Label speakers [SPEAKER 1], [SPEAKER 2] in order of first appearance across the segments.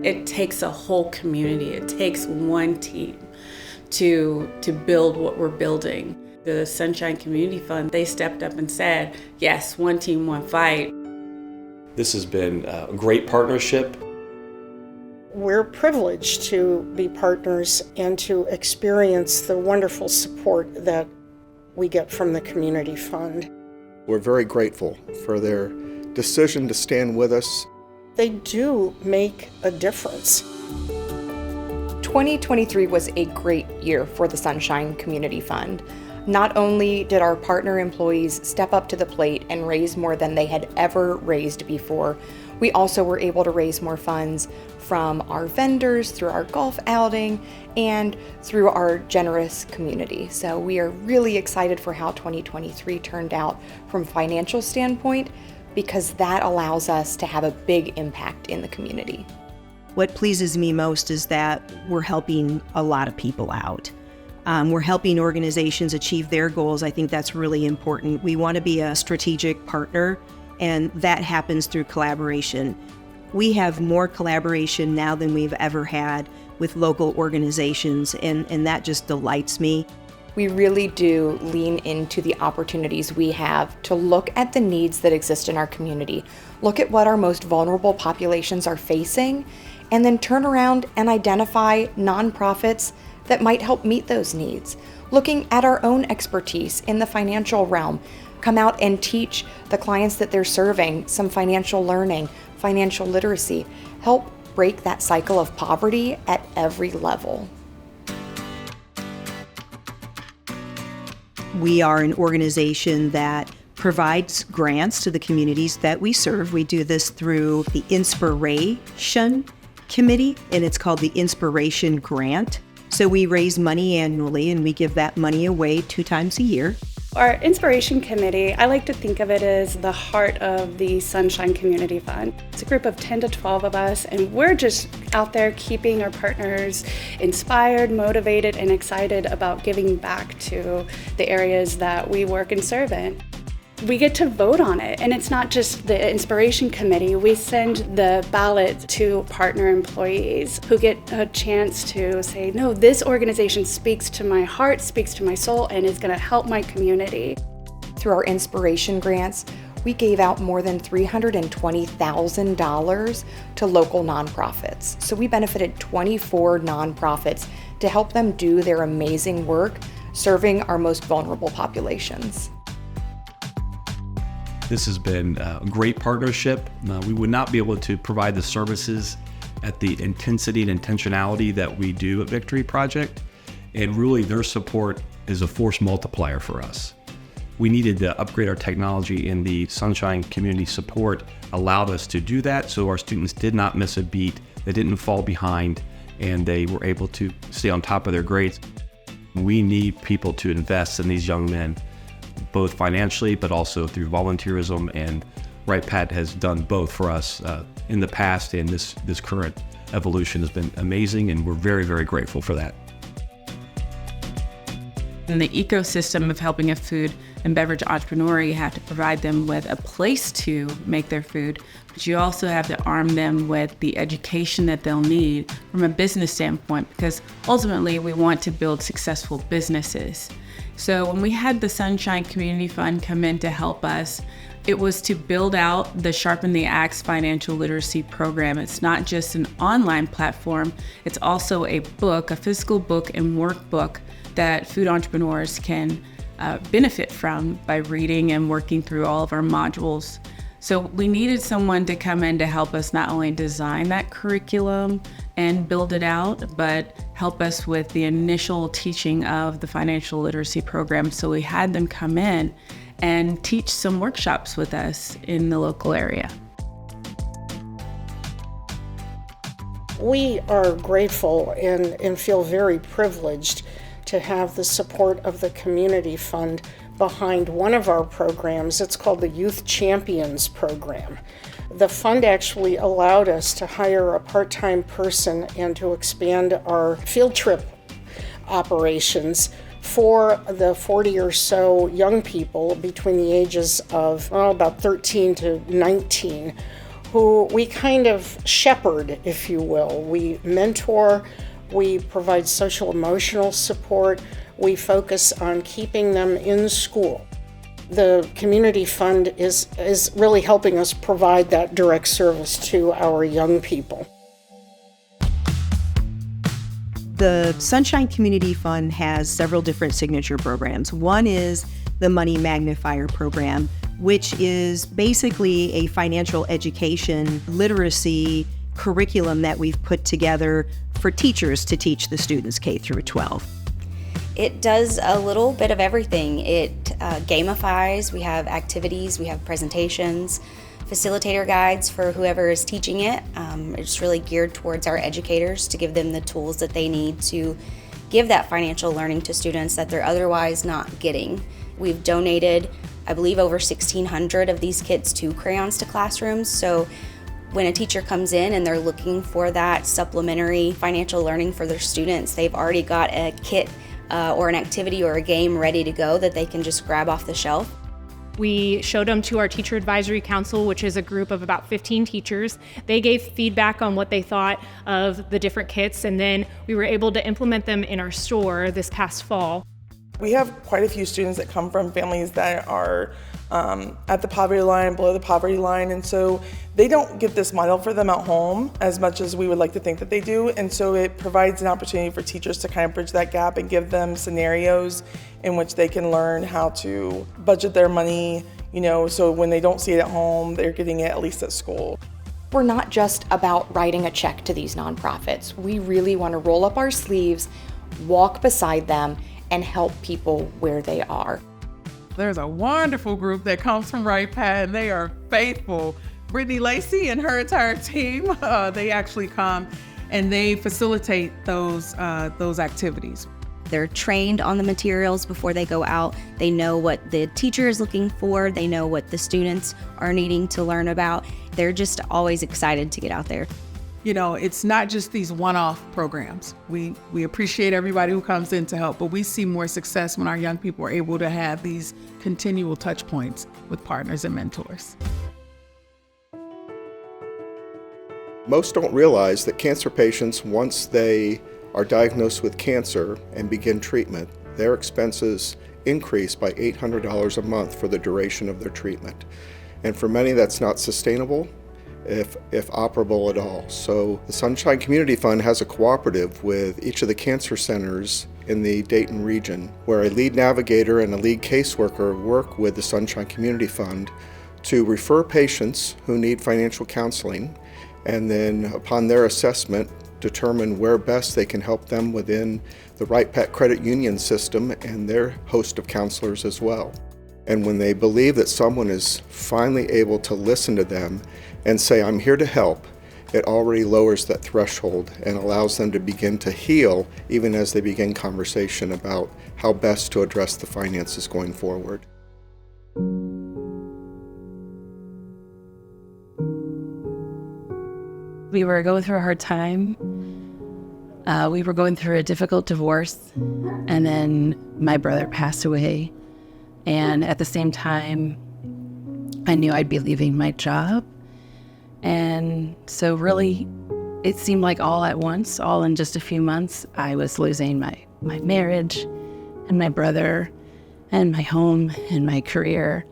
[SPEAKER 1] It takes a whole community. It takes one team to build what we're building. The Sunshine Community Fund, they stepped up and said, yes, one team, one fight.
[SPEAKER 2] This has been a great partnership.
[SPEAKER 3] We're privileged to be partners and to experience the wonderful support that we get from the Community Fund.
[SPEAKER 4] We're very grateful for their decision to stand with us.
[SPEAKER 3] They do make a difference.
[SPEAKER 5] 2023 was a great year for the Sunshine Community Fund. Not only did our partner employees step up to the plate and raise more than they had ever raised before, we also were able to raise more funds from our vendors, through our golf outing, and through our generous community. So we are really excited for how 2023 turned out from a financial standpoint, because that allows us to have a big impact in the community.
[SPEAKER 6] What pleases me most is that we're helping a lot of people out. We're helping organizations achieve their goals. I think that's really important. We want to be a strategic partner, and that happens through collaboration. We have more collaboration now than we've ever had with local organizations, and that just delights me.
[SPEAKER 5] We really do lean into the opportunities we have to look at the needs that exist in our community, look at what our most vulnerable populations are facing, and then turn around and identify nonprofits that might help meet those needs. Looking at our own expertise in the financial realm, come out and teach the clients that they're serving some financial learning, financial literacy, help break that cycle of poverty at every level.
[SPEAKER 6] We are an organization that provides grants to the communities that we serve. We do this through the InspiRAYtion Committee, and it's called the InspiRAYtion Grant. So we raise money annually, and we give that money away 2 times a year.
[SPEAKER 7] Our InspiRAYtion Committee, I like to think of it as the heart of the Sunshine Community Fund. It's a group of 10 to 12 of us, and we're just out there keeping our partners inspired, motivated, and excited about giving back to the areas that we work and serve in. We get to vote on it, and it's not just the InspiRAYtion Committee. We send the ballot to partner employees who get a chance to say, no, this organization speaks to my heart, speaks to my soul, and is going to help my community.
[SPEAKER 5] Through our InspiRAYtion grants, we gave out more than $320,000 to local nonprofits. So we benefited 24 nonprofits to help them do their amazing work serving our most vulnerable populations.
[SPEAKER 2] This has been a great partnership. We would not be able to provide the services at the intensity and intentionality that we do at Victory Project, and really their support is a force multiplier for us. We needed to upgrade our technology, and the Sunshine Community support allowed us to do that, so our students did not miss a beat, they didn't fall behind, and they were able to stay on top of their grades. We need people to invest in these young men, both financially, but also through volunteerism, and Wright-Patt has done both for us in the past, and this current evolution has been amazing, and we're very, very grateful for that.
[SPEAKER 1] In the ecosystem of helping a food and beverage entrepreneur, you have to provide them with a place to make their food, but you also have to arm them with the education that they'll need from a business standpoint, because ultimately we want to build successful businesses. So when we had the Sunshine Community Fund come in to help us, it was to build out the Sharpen the Axe financial literacy program. It's not just an online platform, it's also a book, a physical book and workbook that food entrepreneurs can benefit from by reading and working through all of our modules. So we needed someone to come in to help us not only design that curriculum and build it out, but help us with the initial teaching of the financial literacy program. So we had them come in and teach some workshops with us in the local area.
[SPEAKER 3] We are grateful and feel very privileged to have the support of the Community Fund behind one of our programs. It's called the Youth Champions Program. The fund actually allowed us to hire a part-time person and to expand our field trip operations for the 40 or so young people between the ages of about 13 to 19 who we kind of shepherd, if you will. We mentor, we provide social emotional support, we focus on keeping them in school. The community fund is really helping us provide that direct service to our young people.
[SPEAKER 6] The Sunshine Community Fund has several different signature programs. One is the Money Magnifier program, which is basically a financial education literacy curriculum that we've put together for teachers to teach the students K through 12.
[SPEAKER 8] It does a little bit of everything. It gamifies, we have activities, we have presentations, facilitator guides for whoever is teaching it. It's really geared towards our educators to give them the tools that they need to give that financial learning to students that they're otherwise not getting. We've donated, I believe, over 1,600 of these kits to Crayons to Classrooms. So when a teacher comes in and they're looking for that supplementary financial learning for their students, they've already got a kit or an activity or a game ready to go that they can just grab off the shelf.
[SPEAKER 9] We showed them to our Teacher Advisory Council, which is a group of about 15 teachers. They gave feedback on what they thought of the different kits, and then we were able to implement them in our store this past fall.
[SPEAKER 10] We have quite a few students that come from families that are at the poverty line, below the poverty line, and so they don't get this model for them at home as much as we would like to think that they do, and so it provides an opportunity for teachers to kind of bridge that gap and give them scenarios in which they can learn how to budget their money, so when they don't see it at home, they're getting it at least at school.
[SPEAKER 5] We're not just about writing a check to these nonprofits. We really want to roll up our sleeves, walk beside them, and help people where they are.
[SPEAKER 11] There's a wonderful group that comes from Wright-Patt, and they are faithful. Brittany Lacey and her entire team, they actually come and they facilitate those activities.
[SPEAKER 8] They're trained on the materials before they go out. They know what the teacher is looking for. They know what the students are needing to learn about. They're just always excited to get out there.
[SPEAKER 11] It's not just these one-off programs. We appreciate everybody who comes in to help, but we see more success when our young people are able to have these continual touch points with partners and mentors.
[SPEAKER 4] Most don't realize that cancer patients, once they are diagnosed with cancer and begin treatment, their expenses increase by $800 a month for the duration of their treatment. And for many, that's not sustainable, if operable at all. So the Sunshine Community Fund has a cooperative with each of the cancer centers in the Dayton region, where a lead navigator and a lead caseworker work with the Sunshine Community Fund to refer patients who need financial counseling, and then upon their assessment, determine where best they can help them within the Wright-Patt Credit Union system and their host of counselors as well. And when they believe that someone is finally able to listen to them and say, "I'm here to help," it already lowers that threshold and allows them to begin to heal even as they begin conversation about how best to address the finances going forward.
[SPEAKER 1] We were going through a hard time. We were going through a difficult divorce, and then my brother passed away. And at the same time, I knew I'd be leaving my job. And so really, it seemed like all at once, all in just a few months, I was losing my marriage and my brother and my home and my career.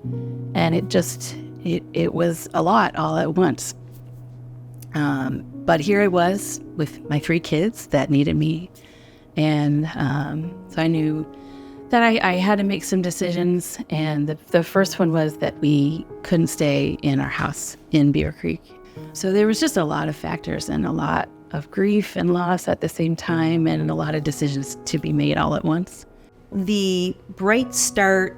[SPEAKER 1] And it was a lot all at once. But here I was with my 3 kids that needed me. And so I knew that I had to make some decisions. And the first one was that we couldn't stay in our house in Beaver Creek. So there was just a lot of factors and a lot of grief and loss at the same time, and a lot of decisions to be made all at once.
[SPEAKER 6] The Bright Start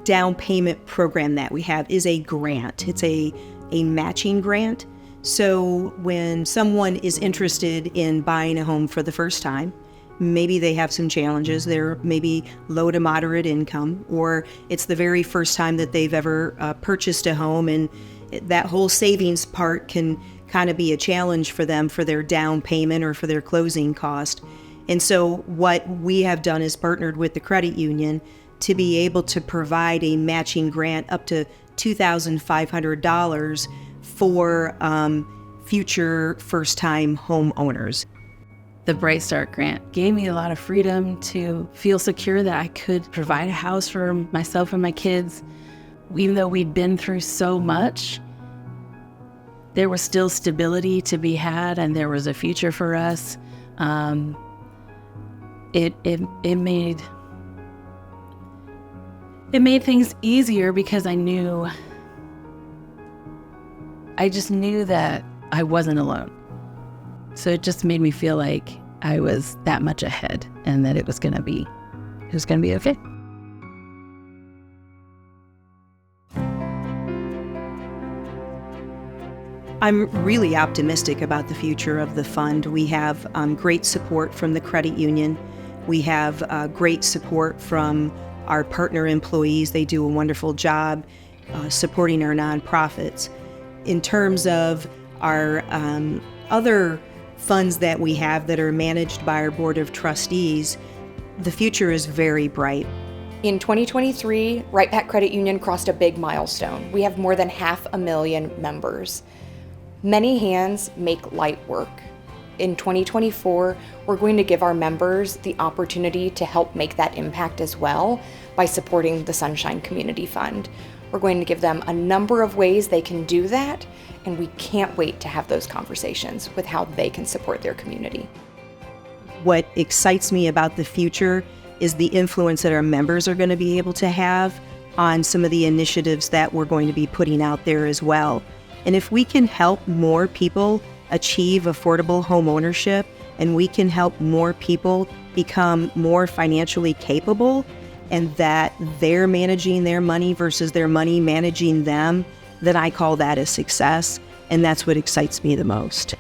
[SPEAKER 6] down payment program that we have is a grant. It's a matching grant. So when someone is interested in buying a home for the first time, maybe they have some challenges. They're maybe low to moderate income, or it's the very first time that they've ever purchased a home, and that whole savings part can kind of be a challenge for them for their down payment or for their closing cost. And so what we have done is partnered with the credit union to be able to provide a matching grant up to $2,500 for future first-time homeowners.
[SPEAKER 1] The Bright Start grant gave me a lot of freedom to feel secure that I could provide a house for myself and my kids. Even though we'd been through so much, there was still stability to be had, and there was a future for us. It made things easier because I just knew that I wasn't alone. So it just made me feel like I was that much ahead and that it was gonna be okay.
[SPEAKER 6] I'm really optimistic about the future of the fund. We have great support from the credit union. We have great support from our partner employees. They do a wonderful job supporting our nonprofits. In terms of our other funds that we have that are managed by our Board of Trustees, the future is very bright.
[SPEAKER 5] In 2023, Wright-Patt Credit Union crossed a big milestone. We have more than 500,000 members. Many hands make light work. In 2024, we're going to give our members the opportunity to help make that impact as well by supporting the Sunshine Community Fund. We're going to give them a number of ways they can do that, and we can't wait to have those conversations with how they can support their community.
[SPEAKER 6] What excites me about the future is the influence that our members are going to be able to have on some of the initiatives that we're going to be putting out there as well. And if we can help more people achieve affordable home ownership, and we can help more people become more financially capable, and that they're managing their money versus their money managing them, then I call that a success, and that's what excites me the most.